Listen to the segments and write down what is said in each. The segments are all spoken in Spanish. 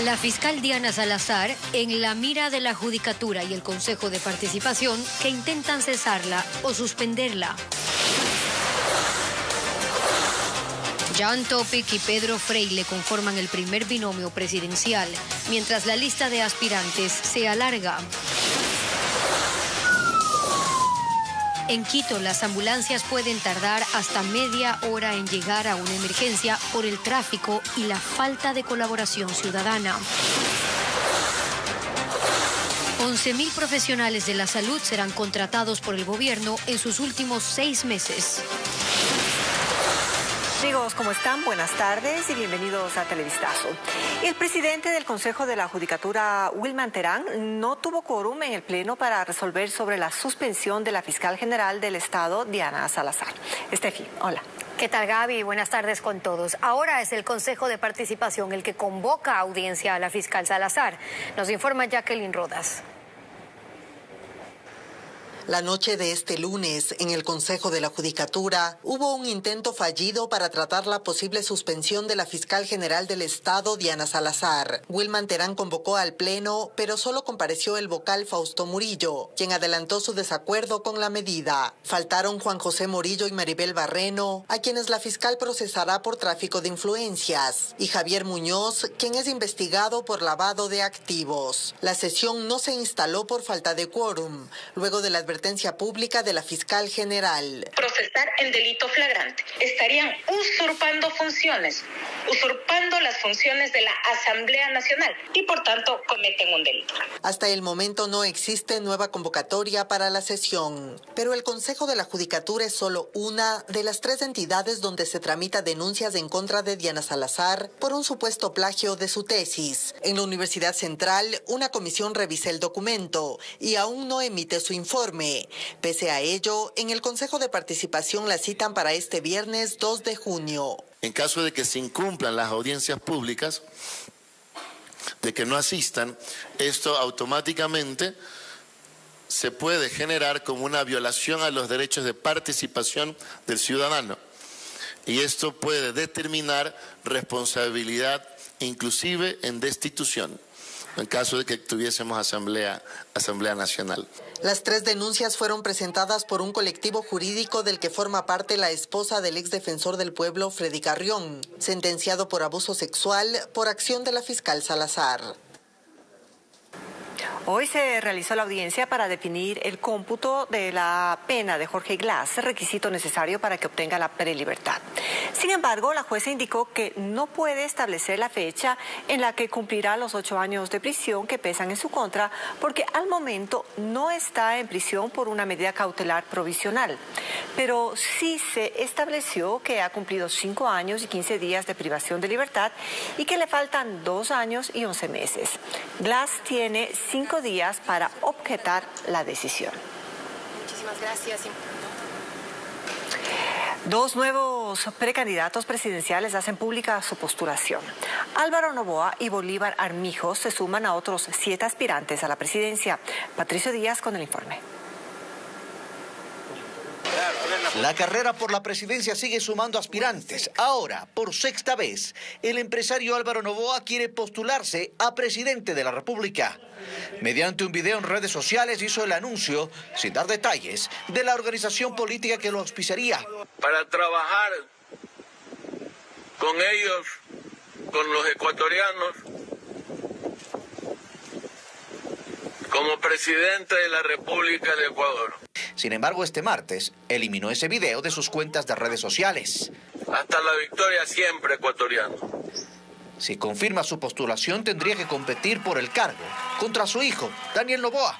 La fiscal Diana Salazar en la mira de la Judicatura y el Consejo de Participación que intentan cesarla o suspenderla. Jan Topic y Pedro Freile conforman el primer binomio presidencial, mientras la lista de aspirantes se alarga. En Quito, las ambulancias pueden tardar hasta media hora en llegar a una emergencia por el tráfico y la falta de colaboración ciudadana. 11.000 profesionales de la salud serán contratados por el gobierno en sus últimos 6 meses. Amigos, ¿cómo están? Buenas tardes y bienvenidos a Televistazo. El presidente del Consejo de la Judicatura, Wilman Terán, no tuvo quórum en el Pleno para resolver sobre la suspensión de la fiscal general del Estado, Diana Salazar. Estefi, hola. ¿Qué tal, Gaby? Buenas tardes con todos. Ahora es el Consejo de Participación el que convoca a audiencia a la fiscal Salazar. Nos informa Jacqueline Rodas. La noche de este lunes, en el Consejo de la Judicatura, hubo un intento fallido para tratar la posible suspensión de la fiscal general del Estado, Diana Salazar. Wilman Terán convocó al Pleno, pero solo compareció el vocal Fausto Murillo, quien adelantó su desacuerdo con la medida. Faltaron Juan José Morillo y Maribel Barreno, a quienes la fiscal procesará por tráfico de influencias, y Javier Muñoz, quien es investigado por lavado de activos. La sesión no se instaló por falta de quórum, luego de la advertencia pública de la fiscal general. Procesar en delito flagrante. Estarían usurpando las funciones de la Asamblea Nacional y por tanto cometen un delito. Hasta el momento no existe nueva convocatoria para la sesión, pero el Consejo de la Judicatura es solo una de las 3 entidades donde se tramita denuncias en contra de Diana Salazar por un supuesto plagio de su tesis. En la Universidad Central, una comisión revisa el documento y aún no emite su informe. Pese a ello, en el Consejo de Participación la citan para este viernes 2 de junio. En caso de que se incumplan las audiencias públicas, de que no asistan, esto automáticamente se puede generar como una violación a los derechos de participación del ciudadano. Y esto puede determinar responsabilidad, inclusive en destitución, en caso de que tuviésemos Asamblea Nacional. Las 3 denuncias fueron presentadas por un colectivo jurídico del que forma parte la esposa del exdefensor del pueblo, Freddy Carrión, sentenciado por abuso sexual por acción de la fiscal Salazar. Hoy se realizó la audiencia para definir el cómputo de la pena de Jorge Glass, requisito necesario para que obtenga la prelibertad. Sin embargo, la jueza indicó que no puede establecer la fecha en la que cumplirá los 8 años de prisión que pesan en su contra, porque al momento no está en prisión por una medida cautelar provisional. Pero sí se estableció que ha cumplido 5 años y 15 días de privación de libertad y que le faltan 2 años y 11 meses. Glass tiene 5 días para objetar la decisión. Muchísimas gracias. 2 nuevos precandidatos presidenciales hacen pública su postulación. Álvaro Noboa y Bolívar Armijos se suman a otros 7 aspirantes a la presidencia. Patricio Díaz con el informe. La carrera por la presidencia sigue sumando aspirantes. Ahora, por 6ª vez, el empresario Álvaro Noboa quiere postularse a presidente de la República. Mediante un video en redes sociales hizo el anuncio, sin dar detalles, de la organización política que lo auspiciaría. Para trabajar con ellos, con los ecuatorianos, como presidente de la República de Ecuador. Sin embargo, este martes eliminó ese video de sus cuentas de redes sociales. Hasta la victoria siempre, ecuatoriano. Si confirma su postulación, tendría que competir por el cargo contra su hijo, Daniel Noboa,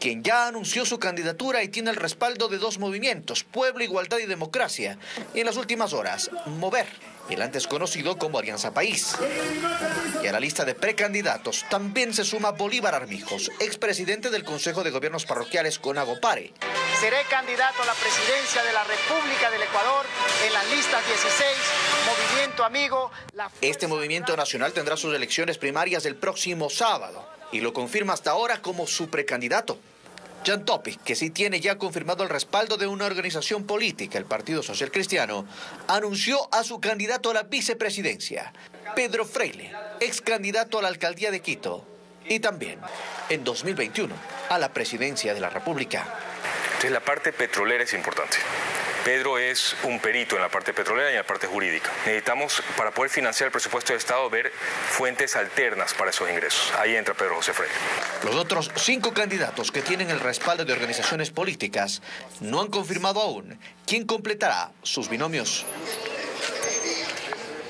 quien ya anunció su candidatura y tiene el respaldo de 2 movimientos, Pueblo, Igualdad y Democracia, y en las últimas horas, Mover, el antes conocido como Alianza País. Y a la lista de precandidatos también se suma Bolívar Armijos, expresidente del Consejo de Gobiernos Parroquiales CONAGOPARE. Seré candidato a la presidencia de la República del Ecuador en las listas 16, Movimiento Amigo. Este movimiento nacional tendrá sus elecciones primarias el próximo sábado y lo confirma hasta ahora como su precandidato. Jan Topic, que sí tiene ya confirmado el respaldo de una organización política, el Partido Social Cristiano, anunció a su candidato a la vicepresidencia, Pedro Freile, ex candidato a la alcaldía de Quito, y también, en 2021, a la presidencia de la República. Entonces la parte petrolera es importante. Pedro es un perito en la parte petrolera y en la parte jurídica. Necesitamos, para poder financiar el presupuesto del Estado, ver fuentes alternas para esos ingresos. Ahí entra Pedro José Freile. Los otros 5 candidatos que tienen el respaldo de organizaciones políticas no han confirmado aún quién completará sus binomios.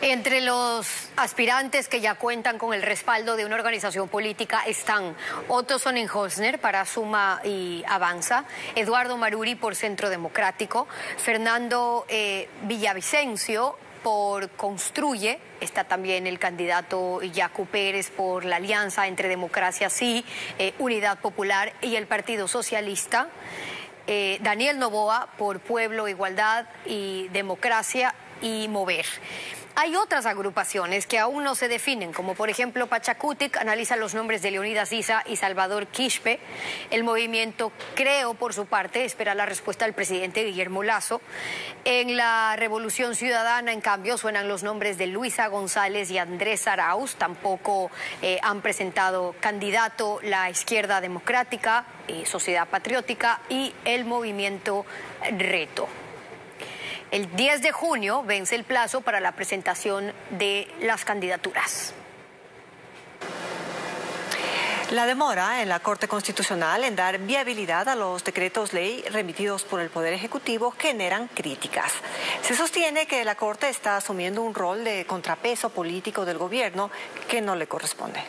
Entre los aspirantes que ya cuentan con el respaldo de una organización política están Otto Sonnenholzner para Suma y Avanza, Eduardo Maruri por Centro Democrático, Fernando Villavicencio por Construye, está también el candidato Yacu Pérez por la alianza entre Democracia Sí, Unidad Popular y el Partido Socialista, Daniel Noboa por Pueblo, Igualdad y Democracia y Mover. Hay otras agrupaciones que aún no se definen, como por ejemplo Pachacutic analiza los nombres de Leonidas Issa y Salvador Quispe. El movimiento Creo, por su parte, espera la respuesta del presidente Guillermo Lasso. En la Revolución Ciudadana, en cambio, suenan los nombres de Luisa González y Andrés Arauz. Tampoco han presentado candidato la Izquierda Democrática, Sociedad Patriótica y el movimiento Reto. El 10 de junio vence el plazo para la presentación de las candidaturas. La demora en la Corte Constitucional en dar viabilidad a los decretos ley remitidos por el Poder Ejecutivo generan críticas. Se sostiene que la Corte está asumiendo un rol de contrapeso político del gobierno que no le corresponde.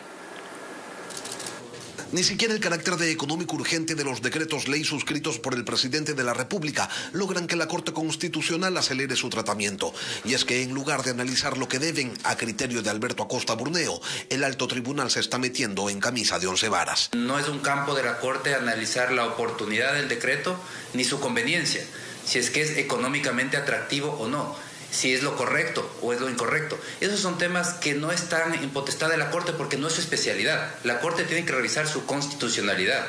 Ni siquiera el carácter de económico urgente de los decretos ley suscritos por el presidente de la República logran que la Corte Constitucional acelere su tratamiento. Y es que en lugar de analizar lo que deben a criterio de Alberto Acosta Burneo, el alto tribunal se está metiendo en camisa de 11 varas. No es un campo de la Corte analizar la oportunidad del decreto ni su conveniencia, si es que es económicamente atractivo o no, si es lo correcto o es lo incorrecto. Esos son temas que no están en potestad de la Corte porque no es su especialidad. La Corte tiene que revisar su constitucionalidad,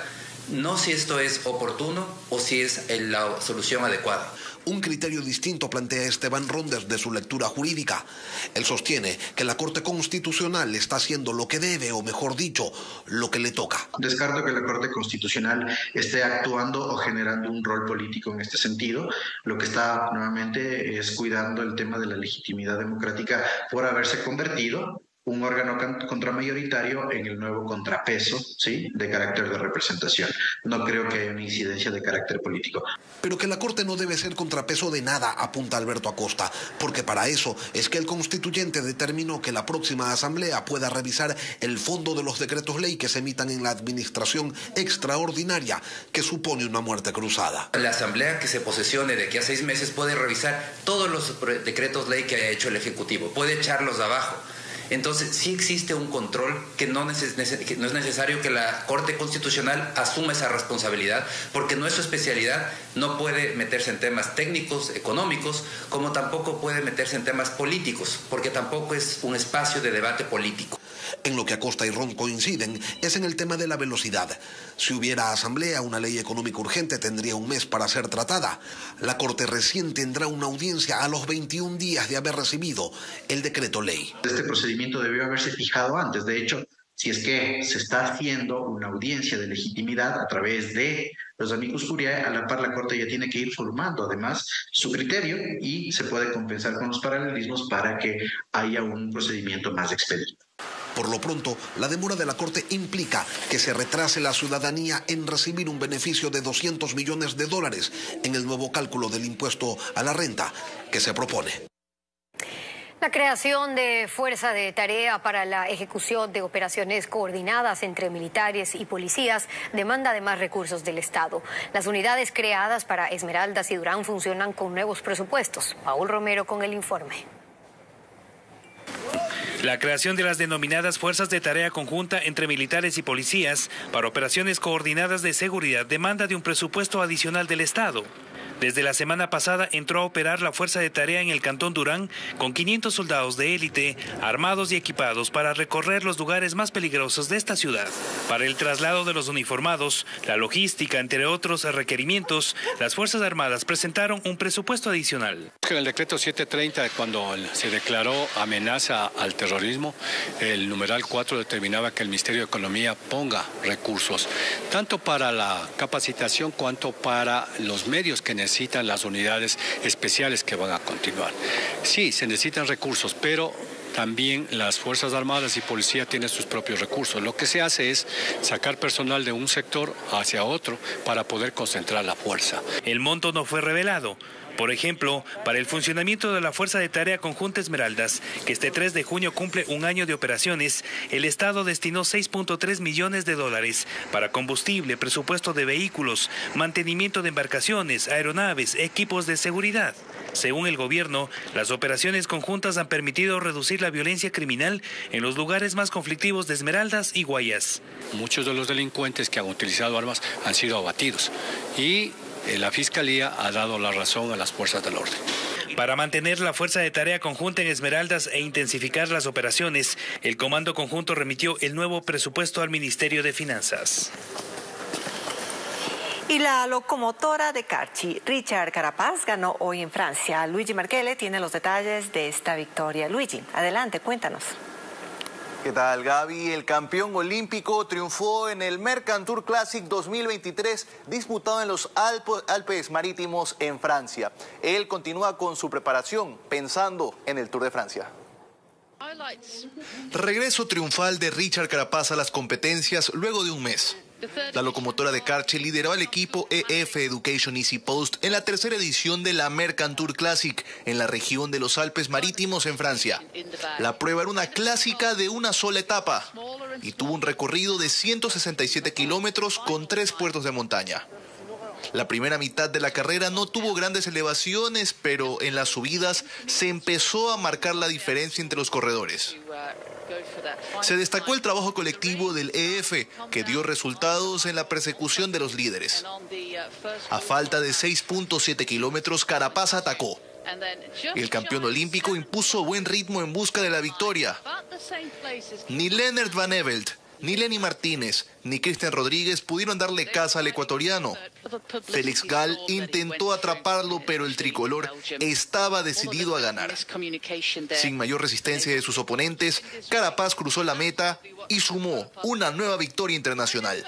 no si esto es oportuno o si es la solución adecuada. Un criterio distinto plantea Esteban Ron desde su lectura jurídica. Él sostiene que la Corte Constitucional está haciendo lo que debe, o mejor dicho, lo que le toca. Descarto que la Corte Constitucional esté actuando o generando un rol político en este sentido. Lo que está nuevamente es cuidando el tema de la legitimidad democrática por haberse convertido un órgano contramayoritario en el nuevo contrapeso, ¿sí?, de carácter de representación. No creo que haya una incidencia de carácter político. Pero que la Corte no debe ser contrapeso de nada, apunta Alberto Acosta, porque para eso es que el constituyente determinó que la próxima asamblea pueda revisar el fondo de los decretos ley que se emitan en la administración extraordinaria, que supone una muerte cruzada. La asamblea que se posesione de aquí a 6 meses puede revisar todos los decretos ley que haya hecho el Ejecutivo, puede echarlos de abajo. Entonces, sí existe un control que no es necesario que la Corte Constitucional asuma esa responsabilidad, porque no es su especialidad, no puede meterse en temas técnicos, económicos, como tampoco puede meterse en temas políticos, porque tampoco es un espacio de debate político. En lo que Acosta y Ron coinciden es en el tema de la velocidad. Si hubiera asamblea, una ley económica urgente tendría 1 mes para ser tratada. La Corte recién tendrá una audiencia a los 21 días de haber recibido el decreto ley. Este procedimiento debió haberse fijado antes. De hecho, si es que se está haciendo una audiencia de legitimidad a través de los amicus curiae, a la par la Corte ya tiene que ir formando además su criterio y se puede compensar con los paralelismos para que haya un procedimiento más expedito. Por lo pronto, la demora de la Corte implica que se retrase la ciudadanía en recibir un beneficio de $200 millones en el nuevo cálculo del impuesto a la renta que se propone. La creación de fuerza de tarea para la ejecución de operaciones coordinadas entre militares y policías demanda además recursos del Estado. Las unidades creadas para Esmeraldas y Durán funcionan con nuevos presupuestos. Paul Romero con el informe. La creación de las denominadas fuerzas de tarea conjunta entre militares y policías para operaciones coordinadas de seguridad demanda de un presupuesto adicional del Estado. Desde la semana pasada entró a operar la fuerza de tarea en el Cantón Durán con 500 soldados de élite, armados y equipados para recorrer los lugares más peligrosos de esta ciudad. Para el traslado de los uniformados, la logística, entre otros requerimientos, las Fuerzas Armadas presentaron un presupuesto adicional. En el decreto 730, cuando se declaró amenaza al terrorismo, el numeral 4 determinaba que el Ministerio de Economía ponga recursos, tanto para la capacitación cuanto para los medios que necesitan las unidades especiales que van a continuar. Sí, se necesitan recursos, pero también las Fuerzas Armadas y Policía tienen sus propios recursos. Lo que se hace es sacar personal de un sector hacia otro para poder concentrar la fuerza. El monto no fue revelado. Por ejemplo, para el funcionamiento de la Fuerza de Tarea Conjunta Esmeraldas, que este 3 de junio cumple un año de operaciones, el Estado destinó $6.3 millones para combustible, presupuesto de vehículos, mantenimiento de embarcaciones, aeronaves, equipos de seguridad. Según el gobierno, las operaciones conjuntas han permitido reducir la violencia criminal en los lugares más conflictivos de Esmeraldas y Guayas. Muchos de los delincuentes que han utilizado armas han sido abatidos y la Fiscalía ha dado la razón a las fuerzas del orden. Para mantener la fuerza de tarea conjunta en Esmeraldas e intensificar las operaciones, el Comando Conjunto remitió el nuevo presupuesto al Ministerio de Finanzas. Y la locomotora de Carchi, Richard Carapaz, ganó hoy en Francia. Luigi Marchele tiene los detalles de esta victoria. Luigi, adelante, cuéntanos. ¿Qué tal, Gaby? El campeón olímpico triunfó en el Mercantour Classic 2023 disputado en los Alpes Marítimos en Francia. Él continúa con su preparación pensando en el Tour de Francia. Regreso triunfal de Richard Carapaz a las competencias luego de un mes. La locomotora de Carchi lideró al equipo EF Education Easy Post en la tercera edición de la Mercantour Classic en la región de los Alpes Marítimos en Francia. La prueba era una clásica de una sola etapa y tuvo un recorrido de 167 kilómetros con 3 puertos de montaña. La primera mitad de la carrera no tuvo grandes elevaciones, pero en las subidas se empezó a marcar la diferencia entre los corredores. Se destacó el trabajo colectivo del EF, que dio resultados en la persecución de los líderes. A falta de 6.7 kilómetros, Carapaz atacó. El campeón olímpico impuso buen ritmo en busca de la victoria. Ni Lennart Van Evelt, ni Lenny Martínez, ni Cristian Rodríguez pudieron darle caza al ecuatoriano. Félix Gall intentó atraparlo, pero el tricolor estaba decidido a ganar. Sin mayor resistencia de sus oponentes, Carapaz cruzó la meta y sumó una nueva victoria internacional.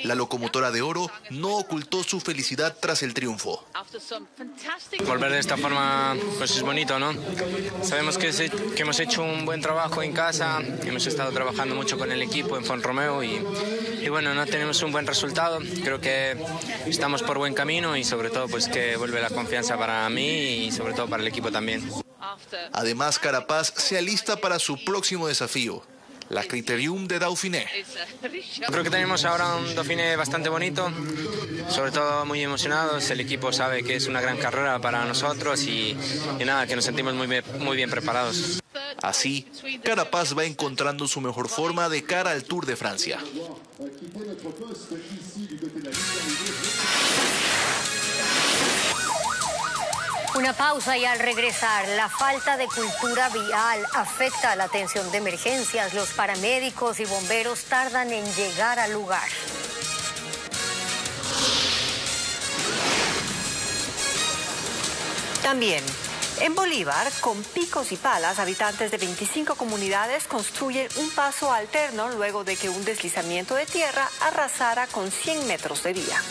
La locomotora de oro no ocultó su felicidad tras el triunfo. Volver de esta forma pues es bonito, ¿no? Sabemos que hemos hecho un buen trabajo en casa, hemos estado trabajando mucho con el equipo en Font-Romeu y bueno, no tenemos un buen resultado. Creo que estamos por buen camino y sobre todo pues que vuelve la confianza para mí y sobre todo para el equipo también. Además, Carapaz se alista para su próximo desafío, la Criterium de Dauphiné. Creo que tenemos ahora un Dauphiné bastante bonito, sobre todo muy emocionados. El equipo sabe que es una gran carrera para nosotros y nada, que nos sentimos muy bien preparados. Así, Carapaz va encontrando su mejor forma de cara al Tour de Francia. Una pausa y al regresar, la falta de cultura vial afecta a la atención de emergencias. Los paramédicos y bomberos tardan en llegar al lugar. También, en Bolívar, con picos y palas, habitantes de 25 comunidades construyen un paso alterno luego de que un deslizamiento de tierra arrasara con 100 metros de vía.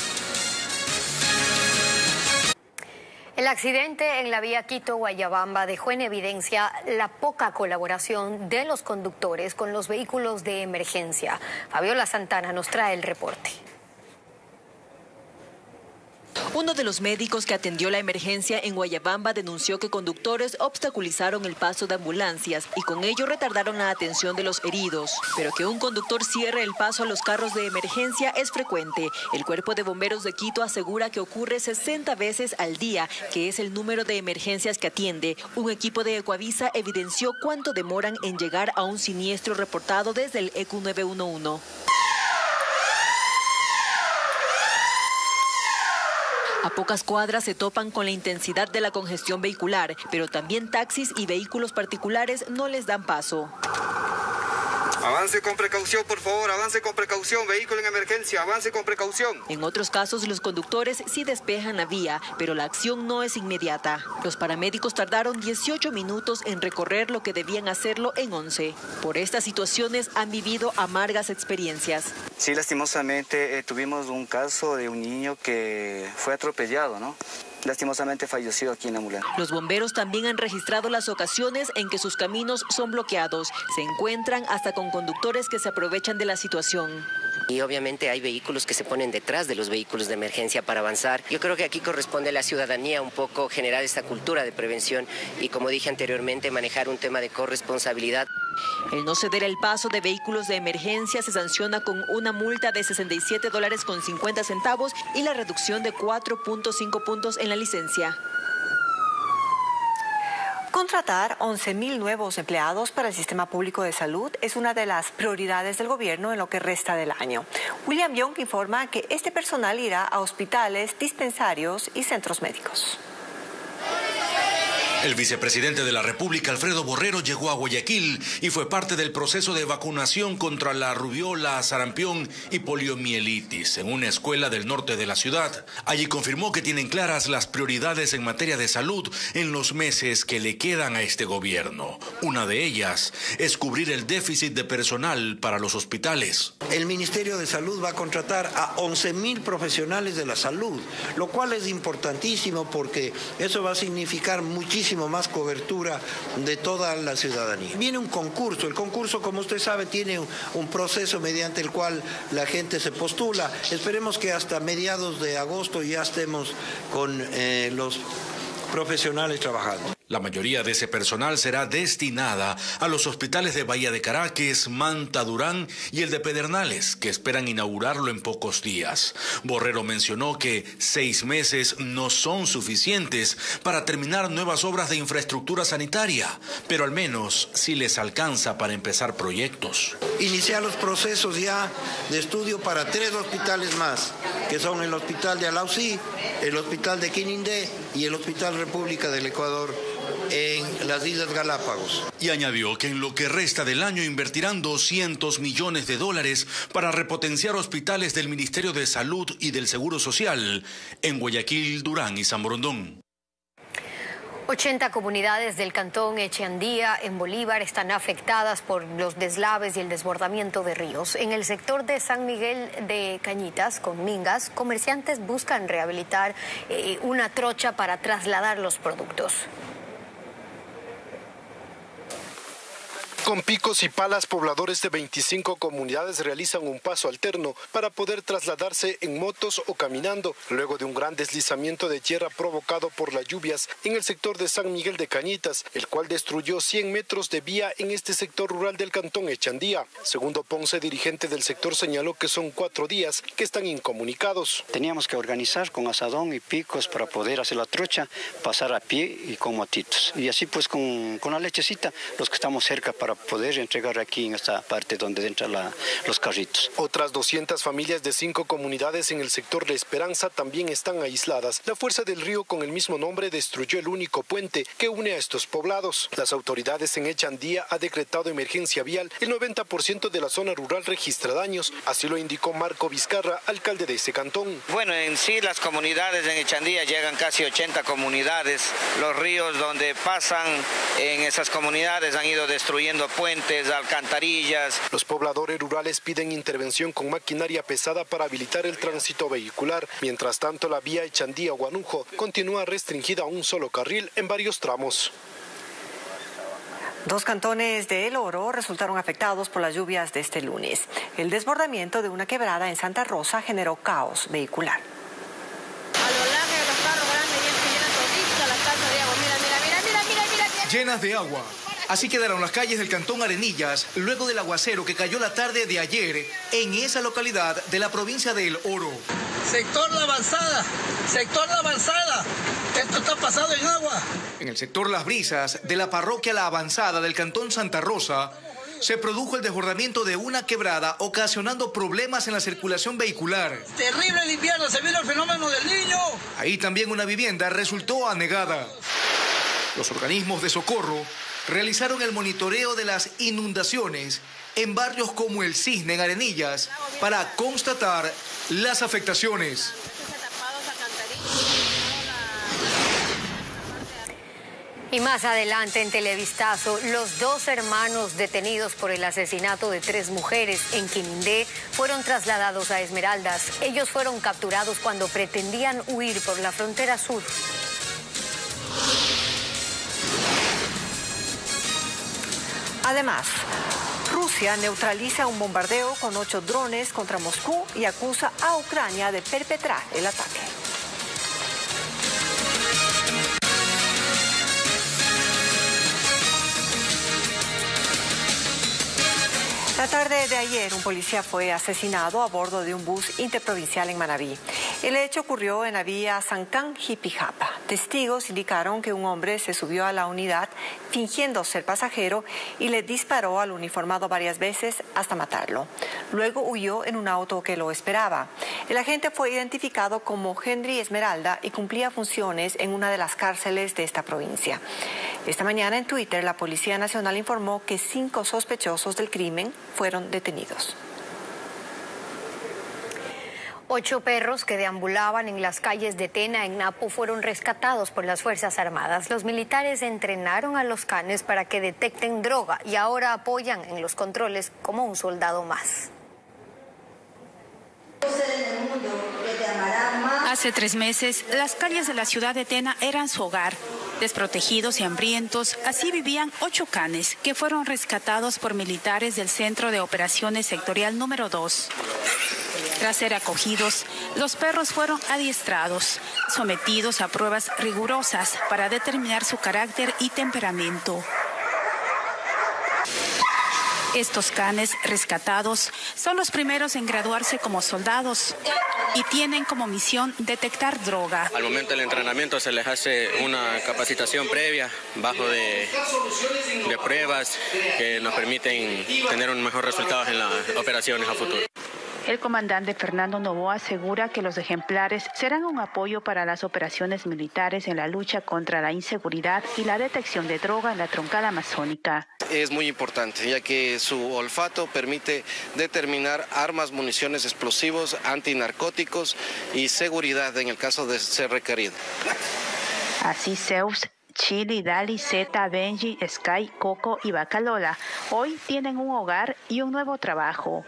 El accidente en la vía Quito-Guayabamba dejó en evidencia la poca colaboración de los conductores con los vehículos de emergencia. Fabiola Santana nos trae el reporte. Uno de los médicos que atendió la emergencia en Guayabamba denunció que conductores obstaculizaron el paso de ambulancias y con ello retardaron la atención de los heridos. Pero que un conductor cierre el paso a los carros de emergencia es frecuente. El Cuerpo de Bomberos de Quito asegura que ocurre 60 veces al día, que es el número de emergencias que atiende. Un equipo de Ecuavisa evidenció cuánto demoran en llegar a un siniestro reportado desde el EQ 911. A pocas cuadras se topan con la intensidad de la congestión vehicular, pero también taxis y vehículos particulares no les dan paso. Avance con precaución, por favor, avance con precaución, vehículo en emergencia, avance con precaución. En otros casos, los conductores sí despejan la vía, pero la acción no es inmediata. Los paramédicos tardaron 18 minutos en recorrer lo que debían hacerlo en 11. Por estas situaciones han vivido amargas experiencias. Sí, lastimosamente tuvimos un caso de un niño que fue atropellado, ¿no? Lastimosamente falleció aquí en la ambulancia. Los bomberos también han registrado las ocasiones en que sus caminos son bloqueados. Se encuentran hasta con conductores que se aprovechan de la situación. Y obviamente hay vehículos que se ponen detrás de los vehículos de emergencia para avanzar. Yo creo que aquí corresponde a la ciudadanía un poco generar esta cultura de prevención y, como dije anteriormente, manejar un tema de corresponsabilidad. El no ceder el paso de vehículos de emergencia se sanciona con una multa de $67.50 y la reducción de 4.5 puntos en la licencia. Contratar 11.000 nuevos empleados para el sistema público de salud es una de las prioridades del gobierno en lo que resta del año. William Young informa que este personal irá a hospitales, dispensarios y centros médicos. El vicepresidente de la República, Alfredo Borrero, llegó a Guayaquil y fue parte del proceso de vacunación contra la rubiola, sarampión y poliomielitis en una escuela del norte de la ciudad. Allí confirmó que tienen claras las prioridades en materia de salud en los meses que le quedan a este gobierno. Una de ellas es cubrir el déficit de personal para los hospitales. El Ministerio de Salud va a contratar a 11.000 profesionales de la salud, lo cual es importantísimo porque eso va a significar muchísimo más cobertura de toda la ciudadanía. Viene un concurso, el concurso, como usted sabe, tiene un proceso mediante el cual la gente se postula. Esperemos que hasta mediados de agosto ya estemos con los profesionales trabajando. La mayoría de ese personal será destinada a los hospitales de Bahía de Caracas, Manta, Durán y el de Pedernales, que esperan inaugurarlo en pocos días. Borrero mencionó que 6 meses no son suficientes para terminar nuevas obras de infraestructura sanitaria, pero al menos sí les alcanza para empezar proyectos. Iniciar los procesos ya de estudio para 3 hospitales más, que son el Hospital de Alausí, el Hospital de Quinindé y el Hospital República del Ecuador en las Islas Galápagos. Y añadió que en lo que resta del año invertirán $200 millones para repotenciar hospitales del Ministerio de Salud y del Seguro Social en Guayaquil, Durán y San Borondón. 80 comunidades del cantón Echeandía en Bolívar están afectadas por los deslaves y el desbordamiento de ríos. En el sector de San Miguel de Cañitas, con Mingas, comerciantes buscan rehabilitar una trocha para trasladar los productos. Con picos y palas, pobladores de 25 comunidades realizan un paso alterno para poder trasladarse en motos o caminando, luego de un gran deslizamiento de tierra provocado por las lluvias en el sector de San Miguel de Cañitas, el cual destruyó 100 metros de vía en este sector rural del cantón Echeandía. Segundo Ponce, dirigente del sector, señaló que son 4 días que están incomunicados. Teníamos que organizar con asadón y picos para poder hacer la trocha, pasar a pie y con motitos. Y así pues con la lechecita, los que estamos cerca para poder entregar aquí en esta parte donde entran los carritos. Otras 200 familias de 5 comunidades en el sector La Esperanza también están aisladas. La fuerza del río con el mismo nombre destruyó el único puente que une a estos poblados. Las autoridades en Echeandía ha decretado emergencia vial. El 90% de la zona rural registra daños. Así lo indicó Marco Vizcarra, alcalde de ese cantón. Bueno, en sí las comunidades en Echeandía llegan casi 80 comunidades. Los ríos donde pasan en esas comunidades han ido destruyendo puentes, alcantarillas. Los pobladores rurales piden intervención con maquinaria pesada para habilitar el tránsito vehicular. Mientras tanto, la vía Echeandía-Guanujo continúa restringida a un solo carril en varios tramos. 2 cantones de El Oro resultaron afectados por las lluvias de este lunes. El desbordamiento de una quebrada en Santa Rosa generó caos vehicular. A lo largo de los carros grandes llenan todita las casas de agua. Mira. Llenas de agua. Así quedaron las calles del cantón Arenillas luego del aguacero que cayó la tarde de ayer en esa localidad de la provincia de El Oro. Sector La Avanzada. Esto está pasado en agua. En el sector Las Brisas de la parroquia La Avanzada del cantón Santa Rosa, se produjo el desbordamiento de una quebrada, ocasionando problemas en la circulación vehicular. Terrible el invierno, se vino el fenómeno del Niño. Ahí también una vivienda resultó anegada. Los organismos de socorro realizaron el monitoreo de las inundaciones en barrios como El Cisne, en Arenillas, para constatar las afectaciones. Y más adelante en Televistazo, los 2 hermanos detenidos por el asesinato de 3 mujeres en Quinindé fueron trasladados a Esmeraldas. Ellos fueron capturados cuando pretendían huir por la frontera sur. Además, Rusia neutraliza un bombardeo con 8 drones contra Moscú y acusa a Ucrania de perpetrar el ataque. La tarde de ayer, un policía fue asesinado a bordo de un bus interprovincial en Manabí. El hecho ocurrió en la vía Sancán-Jipijapa. Testigos indicaron que un hombre se subió a la unidad fingiendo ser pasajero y le disparó al uniformado varias veces hasta matarlo. Luego huyó en un auto que lo esperaba. El agente fue identificado como Henry Esmeralda y cumplía funciones en una de las cárceles de esta provincia. Esta mañana en Twitter, la Policía Nacional informó que 5 sospechosos del crimen fueron detenidos. 8 perros que deambulaban en las calles de Tena, en Napo, fueron rescatados por las Fuerzas Armadas. Los militares entrenaron a los canes para que detecten droga y ahora apoyan en los controles como un soldado más. Hace 3 meses, las calles de la ciudad de Tena eran su hogar. Desprotegidos y hambrientos, así vivían 8 canes que fueron rescatados por militares del Centro de Operaciones Sectorial número 2. Tras ser acogidos, los perros fueron adiestrados, sometidos a pruebas rigurosas para determinar su carácter y temperamento. Estos canes rescatados son los primeros en graduarse como soldados y tienen como misión detectar droga. Al momento del entrenamiento se les hace una capacitación previa, bajo de pruebas que nos permiten tener un mejor resultado en las operaciones a futuro. El comandante Fernando Novoa asegura que los ejemplares serán un apoyo para las operaciones militares en la lucha contra la inseguridad y la detección de droga en la troncal amazónica. Es muy importante, ya que su olfato permite determinar armas, municiones, explosivos, antinarcóticos y seguridad en el caso de ser requerido. Así Zeus, Chili, Dali, Zeta, Benji, Sky, Coco y Bacalola hoy tienen un hogar y un nuevo trabajo.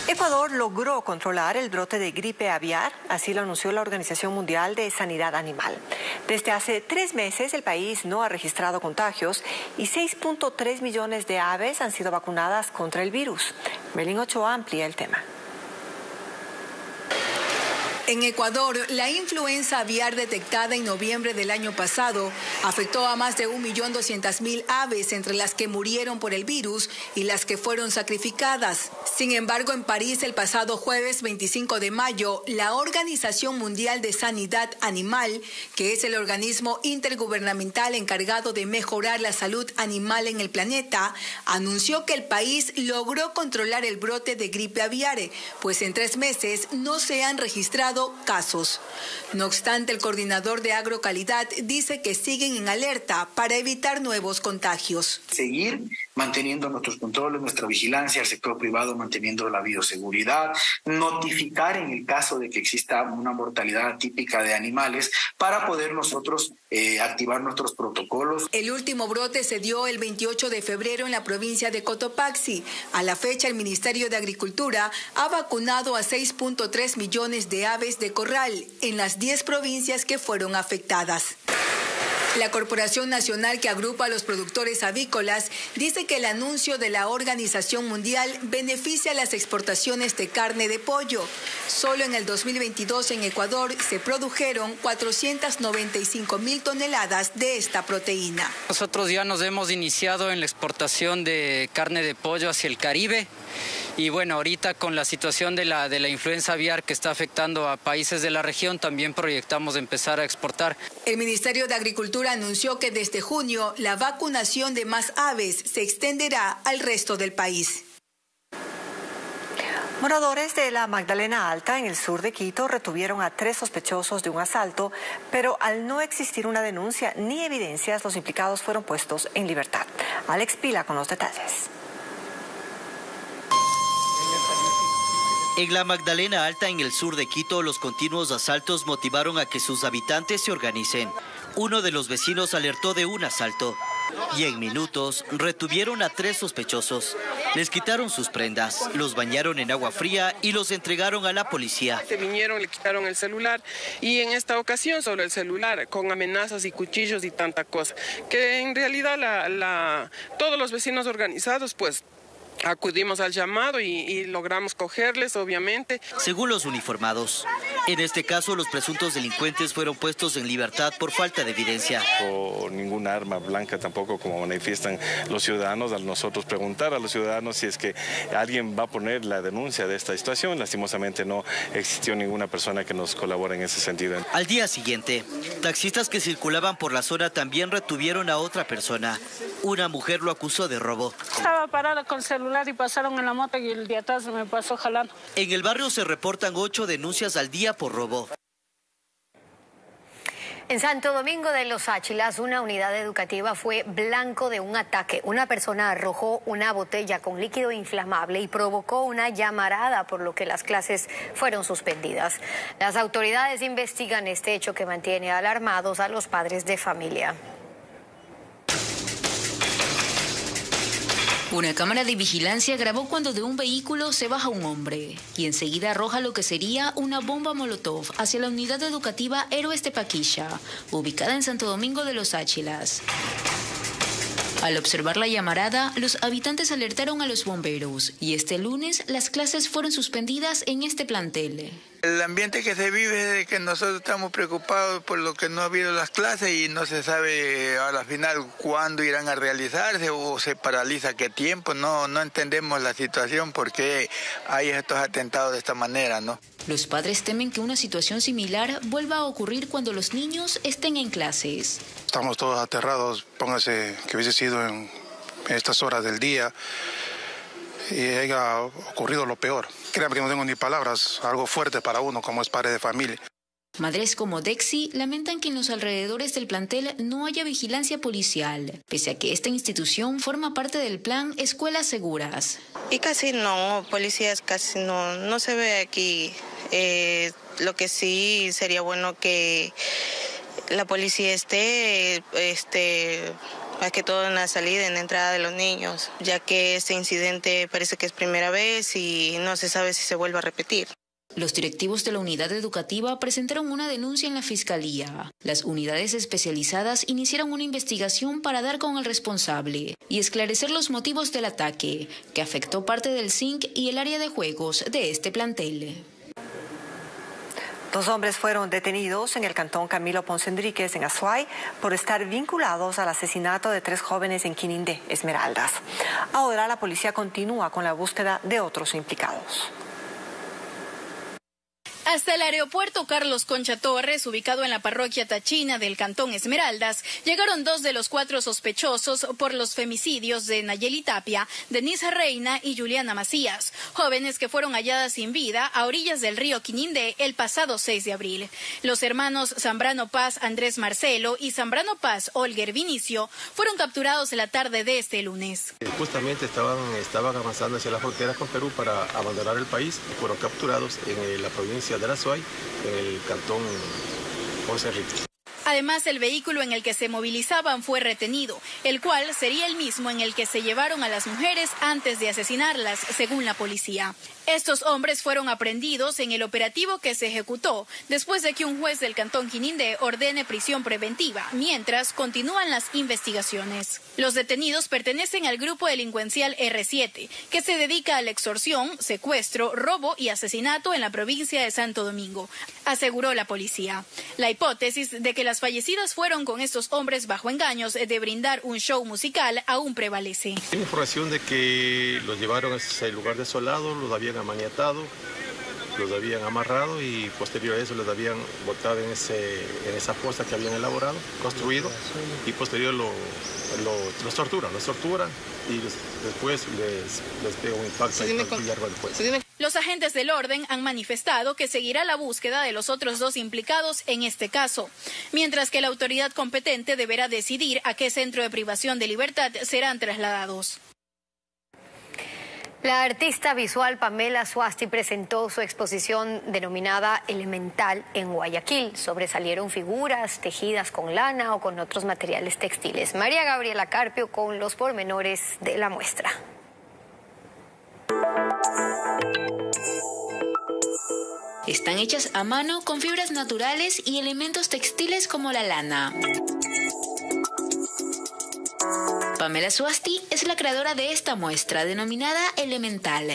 Ecuador logró controlar el brote de gripe aviar, así lo anunció la Organización Mundial de Sanidad Animal. Desde hace 3 meses el país no ha registrado contagios y 6.3 millones de aves han sido vacunadas contra el virus. Melín Ochoa amplía el tema. En Ecuador, la influenza aviar detectada en noviembre del año pasado afectó a más de 1.200.000 aves, entre las que murieron por el virus y las que fueron sacrificadas. Sin embargo, en París, el pasado jueves 25 de mayo, la Organización Mundial de Sanidad Animal, que es el organismo intergubernamental encargado de mejorar la salud animal en el planeta, anunció que el país logró controlar el brote de gripe aviar, pues en 3 meses no se han registrado casos. No obstante, el coordinador de Agrocalidad dice que siguen en alerta para evitar nuevos contagios. Seguir manteniendo nuestros controles, nuestra vigilancia, el sector privado manteniendo la bioseguridad, notificar en el caso de que exista una mortalidad típica de animales para poder nosotros activar nuestros protocolos. El último brote se dio el 28 de febrero en la provincia de Cotopaxi. A la fecha, el Ministerio de Agricultura ha vacunado a 6.3 millones de aves de corral en las 10 provincias que fueron afectadas. La Corporación Nacional, que agrupa a los productores avícolas, dice que el anuncio de la Organización Mundial beneficia las exportaciones de carne de pollo. Solo en el 2022 en Ecuador se produjeron 495.000 toneladas de esta proteína. Nosotros ya nos hemos iniciado en la exportación de carne de pollo hacia el Caribe Y bueno, ahorita con la situación de la influenza aviar que está afectando a países de la región, también proyectamos empezar a exportar. El Ministerio de Agricultura anunció que desde junio la vacunación de más aves se extenderá al resto del país. Moradores de la Magdalena Alta, en el sur de Quito, retuvieron a 3 sospechosos de un asalto, pero al no existir una denuncia ni evidencias, los implicados fueron puestos en libertad. Alex Pila con los detalles. En la Magdalena Alta, en el sur de Quito, los continuos asaltos motivaron a que sus habitantes se organicen. Uno de los vecinos alertó de un asalto y en minutos retuvieron a 3 sospechosos. Les quitaron sus prendas, los bañaron en agua fría y los entregaron a la policía. Vinieron, le quitaron el celular y en esta ocasión solo el celular, con amenazas y cuchillos y tanta cosa. Que en realidad todos los vecinos organizados pues acudimos al llamado y logramos cogerles, obviamente. Según los uniformados, en este caso los presuntos delincuentes fueron puestos en libertad por falta de evidencia. O ninguna arma blanca tampoco, como manifiestan los ciudadanos, al nosotros preguntar a los ciudadanos si es que alguien va a poner la denuncia de esta situación. Lastimosamente no existió ninguna persona que nos colabore en ese sentido. Al día siguiente, taxistas que circulaban por la zona también retuvieron a otra persona. Una mujer lo acusó de robo. Estaba parada con el celular y pasaron en la moto y el de atrás me pasó jalando. En el barrio se reportan 8 denuncias al día por robo. En Santo Domingo de los Áchilas, una unidad educativa fue blanco de un ataque. Una persona arrojó una botella con líquido inflamable y provocó una llamarada, por lo que las clases fueron suspendidas. Las autoridades investigan este hecho que mantiene alarmados a los padres de familia. Una cámara de vigilancia grabó cuando de un vehículo se baja un hombre y enseguida arroja lo que sería una bomba molotov hacia la unidad educativa Héroes de Paquilla, ubicada en Santo Domingo de los Áchilas. Al observar la llamarada, los habitantes alertaron a los bomberos y este lunes las clases fueron suspendidas en este plantel. El ambiente que se vive es que nosotros estamos preocupados por lo que no ha habido las clases y no se sabe a la final cuándo irán a realizarse o se paraliza qué tiempo. No entendemos la situación porque hay estos atentados de esta manera, ¿no? Los padres temen que una situación similar vuelva a ocurrir cuando los niños estén en clases. Estamos todos aterrados, póngase que hubiese sido en estas horas del día y haya ocurrido lo peor. Créanme que no tengo ni palabras, algo fuerte para uno como es padre de familia. Madres como Dexi lamentan que en los alrededores del plantel no haya vigilancia policial, pese a que esta institución forma parte del plan Escuelas Seguras. Y casi no, policías casi no se ve aquí. Lo que sí sería bueno que la policía esté más que todo en la salida, en la entrada de los niños, ya que este incidente parece que es primera vez y no se sabe si se vuelve a repetir. Los directivos de la unidad educativa presentaron una denuncia en la Fiscalía. Las unidades especializadas iniciaron una investigación para dar con el responsable y esclarecer los motivos del ataque, que afectó parte del zinc y el área de juegos de este plantel. 2 hombres fueron detenidos en el cantón Camilo Ponce Enríquez, en Azuay, por estar vinculados al asesinato de 3 jóvenes en Quinindé, Esmeraldas. Ahora la policía continúa con la búsqueda de otros implicados. Hasta el aeropuerto Carlos Concha Torres, ubicado en la parroquia Tachina del cantón Esmeraldas, llegaron 2 de los 4 sospechosos por los femicidios de Nayeli Tapia, Denise Reina y Juliana Macías, jóvenes que fueron halladas sin vida a orillas del río Quinindé el pasado 6 de abril. Los hermanos Zambrano Paz Andrés Marcelo y Zambrano Paz Olger Vinicio fueron capturados en la tarde de este lunes. Justamente estaban avanzando hacia la frontera con Perú para abandonar el país y fueron capturados en la provincia de Azuay, en el cantón Ponce Enríquez. Además, el vehículo en el que se movilizaban fue retenido, el cual sería el mismo en el que se llevaron a las mujeres antes de asesinarlas, según la policía. Estos hombres fueron aprehendidos en el operativo que se ejecutó después de que un juez del cantón Quinindé ordene prisión preventiva, mientras continúan las investigaciones. Los detenidos pertenecen al grupo delincuencial R7, que se dedica a la extorsión, secuestro, robo y asesinato en la provincia de Santo Domingo, aseguró la policía. La hipótesis de que las las fallecidas fueron con estos hombres bajo engaños de brindar un show musical aún prevalece. Hay información de que los llevaron a ese lugar desolado, los habían amaniatado, los habían amarrado y posterior a eso los habían botado en esa fosa que habían elaborado, construido, y posterior los torturan y después les pega un impacto largo del cuello. Los agentes del orden han manifestado que seguirá la búsqueda de los otros 2 implicados en este caso, mientras que la autoridad competente deberá decidir a qué centro de privación de libertad serán trasladados. La artista visual Pamela Suasti presentó su exposición denominada Elemental en Guayaquil. Sobresalieron figuras tejidas con lana o con otros materiales textiles. María Gabriela Carpio con los pormenores de la muestra. Están hechas a mano con fibras naturales y elementos textiles como la lana. Pamela Suasti es la creadora de esta muestra denominada Elemental.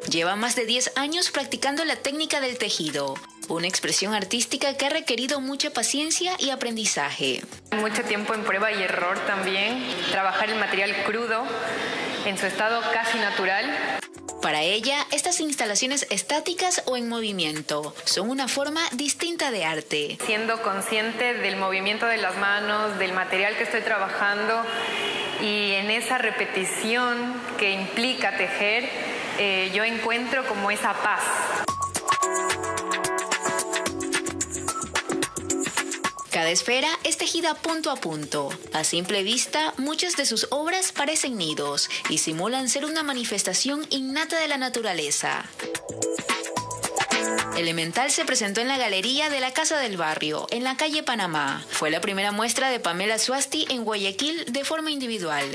Lleva más de 10 años practicando la técnica del tejido, una expresión artística que ha requerido mucha paciencia y aprendizaje. Mucho tiempo en prueba y error también, trabajar el material crudo en su estado casi natural. Para ella, estas instalaciones estáticas o en movimiento son una forma distinta de arte. Siendo consciente del movimiento de las manos, del material que estoy trabajando y en esa repetición que implica tejer, yo encuentro como esa paz. Cada esfera es tejida punto a punto. A simple vista, muchas de sus obras parecen nidos y simulan ser una manifestación innata de la naturaleza. Elemental se presentó en la galería de la Casa del Barrio, en la calle Panamá. Fue la primera muestra de Pamela Suasti en Guayaquil de forma individual.